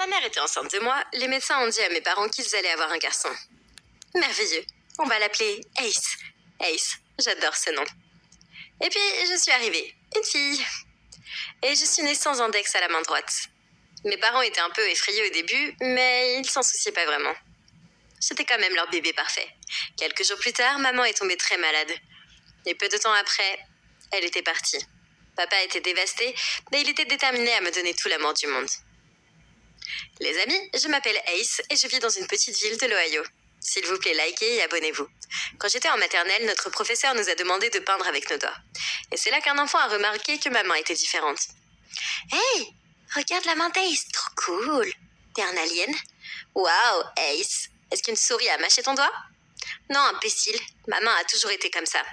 ma mère était enceinte de moi, les médecins ont dit à mes parents qu'ils allaient avoir un garçon. Merveilleux. On va l'appeler Ace. Ace, j'adore ce nom. Et puis, je suis arrivée. Une fille. Et je suis née sans index à la main droite. Mes parents étaient un peu effrayés au début, mais ils s'en souciaient pas vraiment. J'étais quand même leur bébé parfait. Quelques jours plus tard, maman est tombée très malade. Et peu de temps après, elle était partie. Papa était dévasté, mais il était déterminé à me donner tout l'amour du monde. Les amis, je m'appelle Ace et je vis dans une petite ville de l'Ohio. S'il vous plaît, likez et abonnez-vous. Quand j'étais en maternelle, notre professeur nous a demandé de peindre avec nos doigts. Et c'est là qu'un enfant a remarqué que ma main était différente. « Hey, regarde la main d'Ace, trop cool. T'es un alien? Waouh, Ace, est-ce qu'une souris a mâché ton doigt? Non, imbécile, ma main a toujours été comme ça. »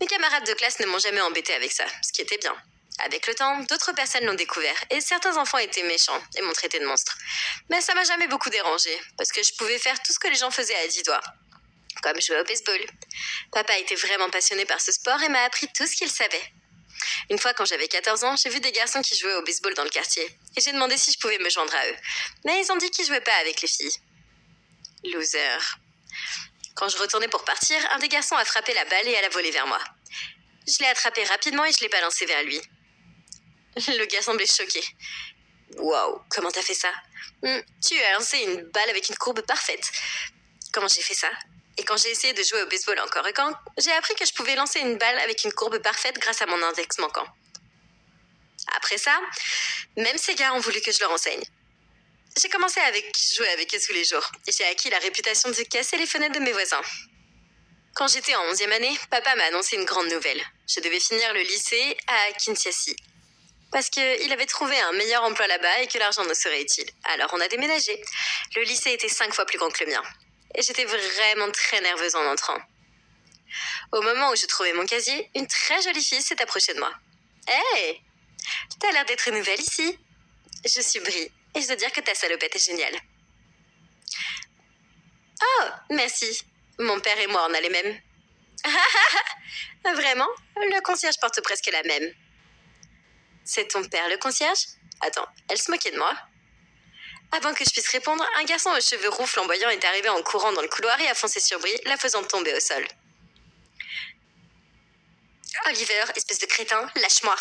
Mes camarades de classe ne m'ont jamais embêté avec ça, ce qui était bien. Avec le temps, d'autres personnes l'ont découvert et certains enfants étaient méchants et m'ont traité de monstre. Mais ça m'a jamais beaucoup dérangé parce que je pouvais faire tout ce que les gens faisaient à 10 doigts. Comme jouer au baseball. Papa était vraiment passionné par ce sport et m'a appris tout ce qu'il savait. Une fois, quand j'avais 14 ans, j'ai vu des garçons qui jouaient au baseball dans le quartier et j'ai demandé si je pouvais me joindre à eux. Mais ils ont dit qu'ils jouaient pas avec les filles. Loser. Quand je retournais pour partir, un des garçons a frappé la balle et elle a volé vers moi. Je l'ai attrapée rapidement et je l'ai balancée vers lui. Le gars semblait choqué. Waouh, comment t'as fait ça? Tu as lancé une balle avec une courbe parfaite. Comment j'ai fait ça? Et quand j'ai essayé de jouer au baseball encore et quand j'ai appris que je pouvais lancer une balle avec une courbe parfaite grâce à mon index manquant. Après ça, même ces gars ont voulu que je leur enseigne. J'ai commencé à jouer avec eux tous les jours et j'ai acquis la réputation de casser les fenêtres de mes voisins. Quand j'étais en 11e année, papa m'a annoncé une grande nouvelle. Je devais finir le lycée à Kinshasa. Parce qu'il avait trouvé un meilleur emploi là-bas et que l'argent nous serait utile. Alors on a déménagé. Le lycée était 5 fois plus grand que le mien. Et j'étais vraiment très nerveuse en entrant. Au moment où je trouvais mon casier, une très jolie fille s'est approchée de moi. « Hey, t'as l'air d'être nouvelle ici. » Je suis Brie et je dois dire que ta salopette est géniale. « Oh, merci. Mon père et moi, on a les mêmes. » Vraiment? Le concierge porte presque la même. C'est ton père, le concierge? Attends, elle se moquait de moi. Avant que je puisse répondre, un garçon aux cheveux roux flamboyants est arrivé en courant dans le couloir et a foncé sur Brie, la faisant tomber au sol. Oliver, espèce de crétin, lâche-moi.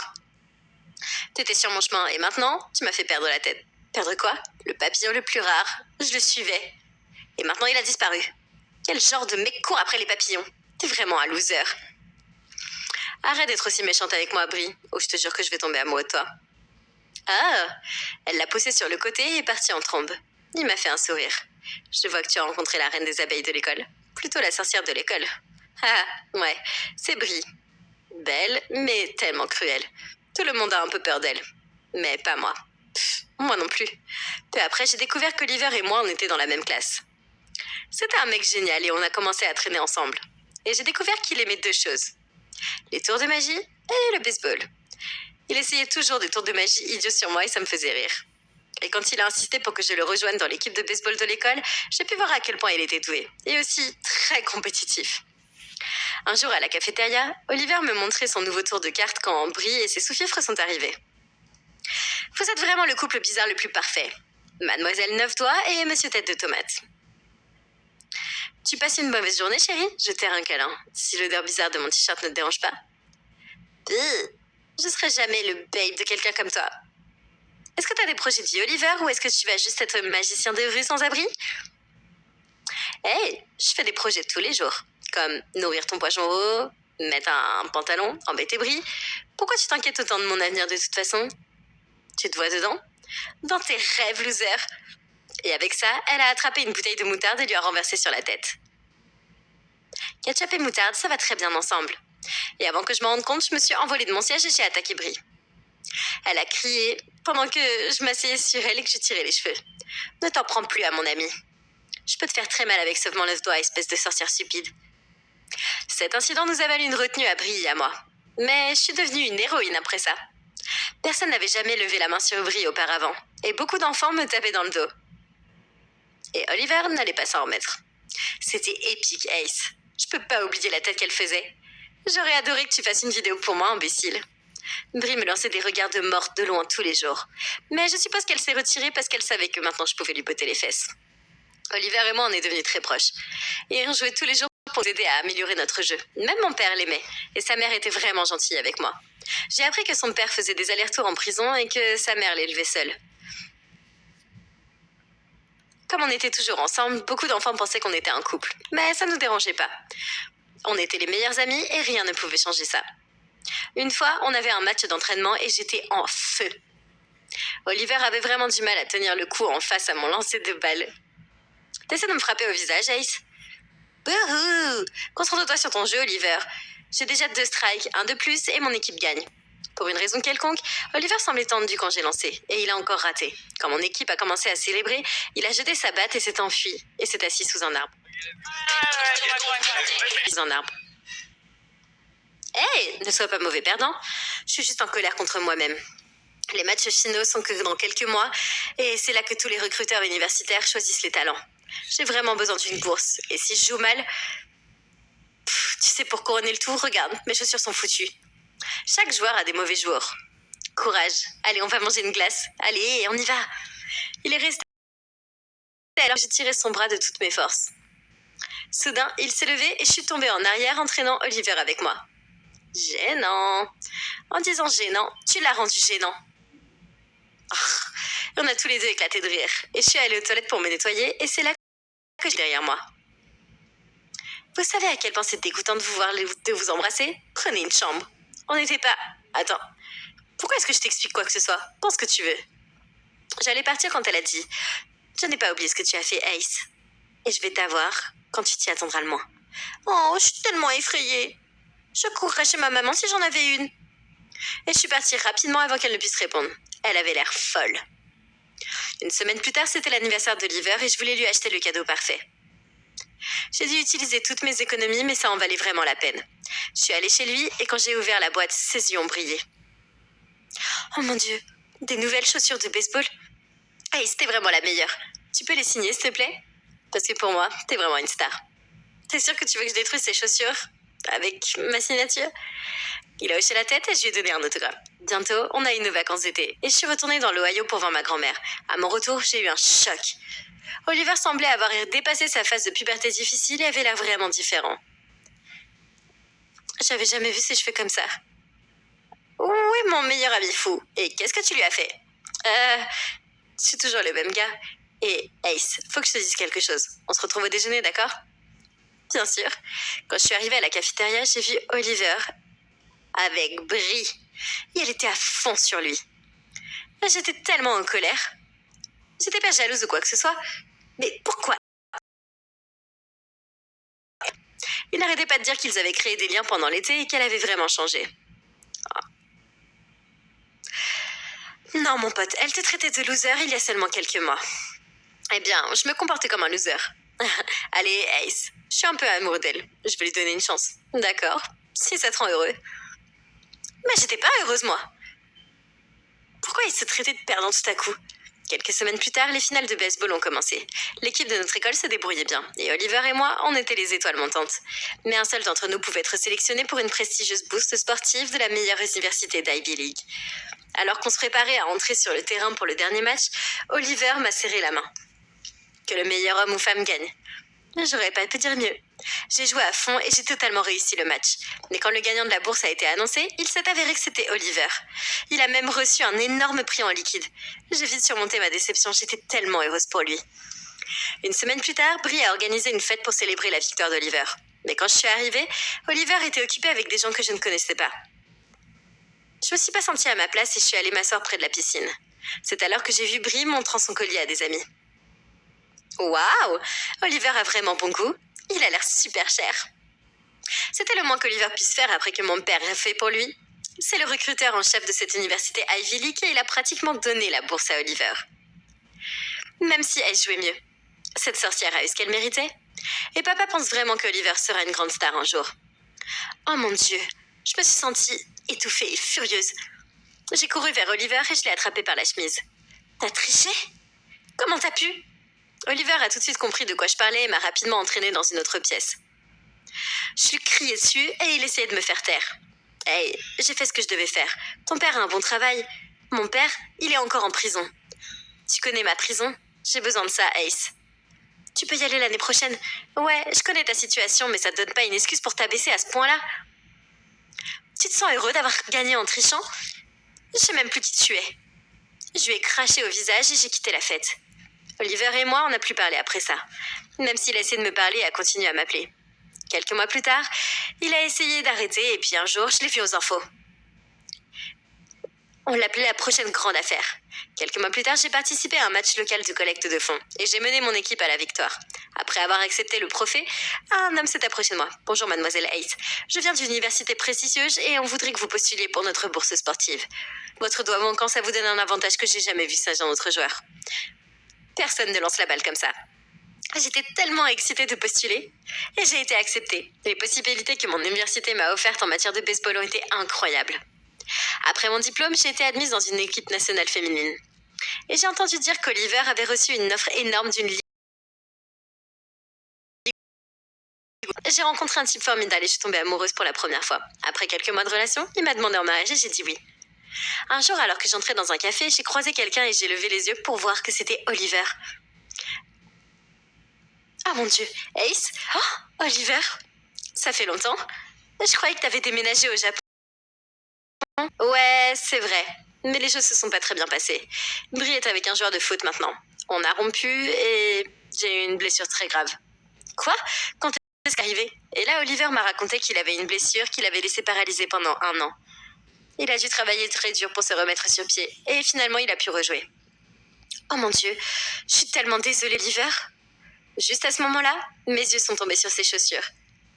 T'étais sur mon chemin et maintenant, tu m'as fait perdre la tête. Perdre quoi? Le papillon le plus rare. Je le suivais. Et maintenant, il a disparu. Quel genre de mec court après les papillons? T'es vraiment un loser. Arrête d'être aussi méchante avec moi, Brie, ou je te jure que je vais tomber amoureux de toi. Ah, elle l'a poussé sur le côté et est partie en trombe. Il m'a fait un sourire. Je vois que tu as rencontré la reine des abeilles de l'école. Plutôt la sorcière de l'école. Ah, ouais, c'est Brie. Belle, mais tellement cruelle. Tout le monde a un peu peur d'elle. Mais pas moi. Moi non plus. Peu après, j'ai découvert qu'Oliver et moi, on était dans la même classe. C'était un mec génial et on a commencé à traîner ensemble. Et j'ai découvert qu'il aimait 2 choses. Les tours de magie et le baseball. Il essayait toujours des tours de magie idiots sur moi et ça me faisait rire. Et quand il a insisté pour que je le rejoigne dans l'équipe de baseball de l'école, j'ai pu voir à quel point il était doué et aussi très compétitif. Un jour à la cafétéria, Oliver me montrait son nouveau tour de cartes quand Brie et ses sous-fifres sont arrivés. Vous êtes vraiment le couple bizarre le plus parfait. Mademoiselle 9 doigts et Monsieur Tête de Tomate. Tu passes une mauvaise journée, chérie? Je t'ai un câlin, si l'odeur bizarre de mon t-shirt ne te dérange pas. Je serai jamais le babe de quelqu'un comme toi. Est-ce que t'as des projets de vie, Oliver, ou est-ce que tu vas juste être magicien de rue sans abri? Hey, je fais des projets tous les jours, comme nourrir ton poisson haut, mettre un pantalon, embêter Brie. Pourquoi tu t'inquiètes autant de mon avenir de toute façon? Tu te vois dedans? Dans tes rêves, loser. Et avec ça, elle a attrapé une bouteille de moutarde et lui a renversé sur la tête. Ketchup et moutarde, ça va très bien ensemble. Et avant que je me rende compte, je me suis envolée de mon siège et j'ai attaqué Brie. Elle a crié pendant que je m'asseyais sur elle et que je tirais les cheveux. Ne t'en prends plus à mon ami. Je peux te faire très mal avec ce le doigt, espèce de sorcière stupide. Cet incident nous a valu une retenue à Brie et à moi. Mais je suis devenue une héroïne après ça. Personne n'avait jamais levé la main sur Brie auparavant, et beaucoup d'enfants me tapaient dans le dos. Et Oliver n'allait pas s'en remettre. C'était épique, Ace. Je peux pas oublier la tête qu'elle faisait. J'aurais adoré que tu fasses une vidéo pour moi, imbécile. Brie me lançait des regards de morte de loin tous les jours. Mais je suppose qu'elle s'est retirée parce qu'elle savait que maintenant je pouvais lui botter les fesses. Oliver et moi, on est devenus très proches. Et on jouait tous les jours pour nous aider à améliorer notre jeu. Même mon père l'aimait. Et sa mère était vraiment gentille avec moi. J'ai appris que son père faisait des allers-retours en prison et que sa mère l'élevait seule. Comme on était toujours ensemble, beaucoup d'enfants pensaient qu'on était un couple. Mais ça ne nous dérangeait pas. On était les meilleurs amis et rien ne pouvait changer ça. Une fois, on avait un match d'entraînement et j'étais en feu. Oliver avait vraiment du mal à tenir le coup en face à mon lancer de balle. T'essaies de me frapper au visage, Ace? Bouhou! Concentre-toi sur ton jeu, Oliver. J'ai déjà 2 strikes, 1 de plus et mon équipe gagne. Pour une raison quelconque, Oliver semblait tendu quand j'ai lancé, et il a encore raté. Quand mon équipe a commencé à célébrer, il a jeté sa batte et s'est enfui, et s'est assis sous un arbre. Hey, ne sois pas mauvais perdant. Je suis juste en colère contre moi-même. Les matchs finaux sont que dans quelques mois, et c'est là que tous les recruteurs universitaires choisissent les talents. J'ai vraiment besoin d'une bourse, et si je joue mal... tu sais, pour couronner le tout, regarde, mes chaussures sont foutues. Chaque joueur a des mauvais jours. Courage, allez, on va manger une glace. Allez, on y va. Il est resté alors que j'ai tiré son bras de toutes mes forces. Soudain, il s'est levé et je suis tombée en arrière, entraînant Oliver avec moi. Gênant. En disant gênant, tu l'as rendu gênant. On a tous les deux éclaté de rire. Et je suis allée aux toilettes pour me nettoyer et c'est là que j'ai derrière moi. Vous savez à quel point c'est dégoûtant de vous voir de vous embrasser? Prenez une chambre. On n'était pas... Attends. Pourquoi est-ce que je t'explique quoi que ce soit? Pense ce que tu veux. J'allais partir quand elle a dit « Je n'ai pas oublié ce que tu as fait, Ace. Et je vais t'avoir quand tu t'y attendras le moins. » Oh, je suis tellement effrayée. Je courrais chez ma maman si j'en avais une. Et je suis partie rapidement avant qu'elle ne puisse répondre. Elle avait l'air folle. Une semaine plus tard, c'était l'anniversaire d'Oliver et je voulais lui acheter le cadeau parfait. J'ai dû utiliser toutes mes économies, mais ça en valait vraiment la peine. Je suis allée chez lui et quand j'ai ouvert la boîte, ses yeux ont brillé. Oh mon Dieu, des nouvelles chaussures de baseball? Hey, c'était vraiment la meilleure. Tu peux les signer, s'il te plaît? Parce que pour moi, t'es vraiment une star. T'es sûr que tu veux que je détruise ces chaussures? Avec ma signature? Il a hoché la tête et je lui ai donné un autographe. Bientôt, on a eu nos vacances d'été et je suis retournée dans l'Ohio pour voir ma grand-mère. À mon retour, j'ai eu un choc. Oliver semblait avoir dépassé sa phase de puberté difficile et avait l'air vraiment différent. J'avais jamais vu ses cheveux comme ça. Oui, mon meilleur ami fou. Et qu'est-ce que tu lui as fait? Je suis toujours le même gars. Et Ace, faut que je te dise quelque chose. On se retrouve au déjeuner, d'accord? Bien sûr. Quand je suis arrivée à la cafétéria, j'ai vu Oliver avec Brie. Et elle était à fond sur lui. Mais j'étais tellement en colère. J'étais pas jalouse ou quoi que ce soit. Mais pourquoi? Il n'arrêtait pas de dire qu'ils avaient créé des liens pendant l'été et qu'elle avait vraiment changé. Oh. Non, mon pote, elle te traitait de loser il y a seulement quelques mois. Eh bien, je me comportais comme un loser. Allez, Ace, je suis un peu amoureux d'elle. Je vais lui donner une chance. D'accord, si ça te rend heureux. Mais j'étais pas heureuse, moi. Pourquoi il se traitait de perdant tout à coup? Quelques semaines plus tard, les finales de baseball ont commencé. L'équipe de notre école se débrouillait bien, et Oliver et moi, on était les étoiles montantes. Mais un seul d'entre nous pouvait être sélectionné pour une prestigieuse bourse sportive de la meilleure université d'Ivy League. Alors qu'on se préparait à entrer sur le terrain pour le dernier match, Oliver m'a serré la main. Que le meilleur homme ou femme gagne. J'aurais pas pu dire mieux. J'ai joué à fond et j'ai totalement réussi le match. Mais quand le gagnant de la bourse a été annoncé, il s'est avéré que c'était Oliver. Il a même reçu un énorme prix en liquide. J'ai vite surmonté ma déception, j'étais tellement heureuse pour lui. Une semaine plus tard, Brie a organisé une fête pour célébrer la victoire d'Oliver. Mais quand je suis arrivée, Oliver était occupé avec des gens que je ne connaissais pas. Je me suis pas sentie à ma place et je suis allée m'asseoir près de la piscine. C'est alors que j'ai vu Brie montrant son collier à des amis. Waouh! Oliver a vraiment bon goût. Il a l'air super cher. C'était le moins qu'Oliver puisse faire après que mon père ait fait pour lui. C'est le recruteur en chef de cette université Ivy League et il a pratiquement donné la bourse à Oliver. Même si elle jouait mieux. Cette sorcière a eu ce qu'elle méritait. Et papa pense vraiment qu'Oliver sera une grande star un jour. Oh mon Dieu, je me suis sentie étouffée et furieuse. J'ai couru vers Oliver et je l'ai attrapé par la chemise. T'as triché? Comment t'as pu? Oliver a tout de suite compris de quoi je parlais et m'a rapidement entraînée dans une autre pièce. Je lui criais dessus et il essayait de me faire taire. Hey, j'ai fait ce que je devais faire. Ton père a un bon travail. Mon père, il est encore en prison. Tu connais ma prison? J'ai besoin de ça, Ace. Tu peux y aller l'année prochaine. Ouais, je connais ta situation, mais ça te donne pas une excuse pour t'abaisser à ce point-là. Tu te sens heureux d'avoir gagné en trichant? Je sais même plus qui tu es. Je lui ai craché au visage et j'ai quitté la fête. Oliver et moi, on n'a plus parlé après ça. Même s'il a essayé de me parler et a continué à m'appeler. Quelques mois plus tard, il a essayé d'arrêter et puis un jour, je l'ai vu aux infos. On l'appelait la prochaine grande affaire. Quelques mois plus tard, j'ai participé à un match local de collecte de fonds et j'ai mené mon équipe à la victoire. Après avoir accepté le trophée, un homme s'est approché de moi. Bonjour mademoiselle Ace, je viens d'une université prestigieuse et on voudrait que vous postuliez pour notre bourse sportive. Votre doigt manquant, ça vous donne un avantage que j'ai jamais vu ça dans notre joueur. Personne ne lance la balle comme ça. J'étais tellement excitée de postuler et j'ai été acceptée. Les possibilités que mon université m'a offertes en matière de baseball ont été incroyables. Après mon diplôme, j'ai été admise dans une équipe nationale féminine. Et j'ai entendu dire qu'Oliver avait reçu une offre énorme d'une ligue. J'ai rencontré un type formidable et je suis tombée amoureuse pour la première fois. Après quelques mois de relation, il m'a demandé en mariage et j'ai dit oui. Un jour, alors que j'entrais dans un café, j'ai croisé quelqu'un et j'ai levé les yeux pour voir que c'était Oliver. Ah mon Dieu, Ace? Oh, Oliver? Ça fait longtemps. Je croyais que t'avais déménagé au Japon. Ouais, c'est vrai. Mais les choses se sont pas très bien passées. Brie est avec un joueur de foot maintenant. On a rompu et j'ai eu une blessure très grave. Quoi? Quand est-ce qu'arrivé? Et là, Oliver m'a raconté qu'il avait une blessure qui l'avait laissé paralysé pendant 1 an. Il a dû travailler très dur pour se remettre sur pied et finalement il a pu rejouer. Oh mon Dieu, je suis tellement désolée, Oliver. Juste à ce moment-là, mes yeux sont tombés sur ses chaussures.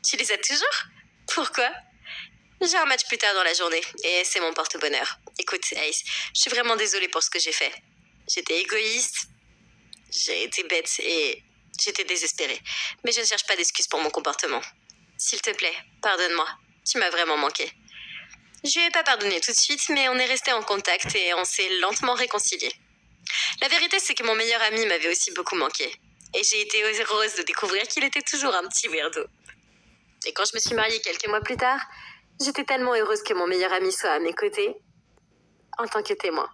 Tu les as toujours? Pourquoi? J'ai un match plus tard dans la journée et c'est mon porte-bonheur. Écoute, Ace, je suis vraiment désolée pour ce que j'ai fait. J'étais égoïste, j'ai été bête et j'étais désespérée. Mais je ne cherche pas d'excuses pour mon comportement. S'il te plaît, pardonne-moi. Tu m'as vraiment manqué. Je lui ai pas pardonné tout de suite, mais on est resté en contact et on s'est lentement réconciliés. La vérité, c'est que mon meilleur ami m'avait aussi beaucoup manqué. Et j'ai été heureuse de découvrir qu'il était toujours un petit weirdo. Et quand je me suis mariée quelques mois plus tard, j'étais tellement heureuse que mon meilleur ami soit à mes côtés en tant que témoin.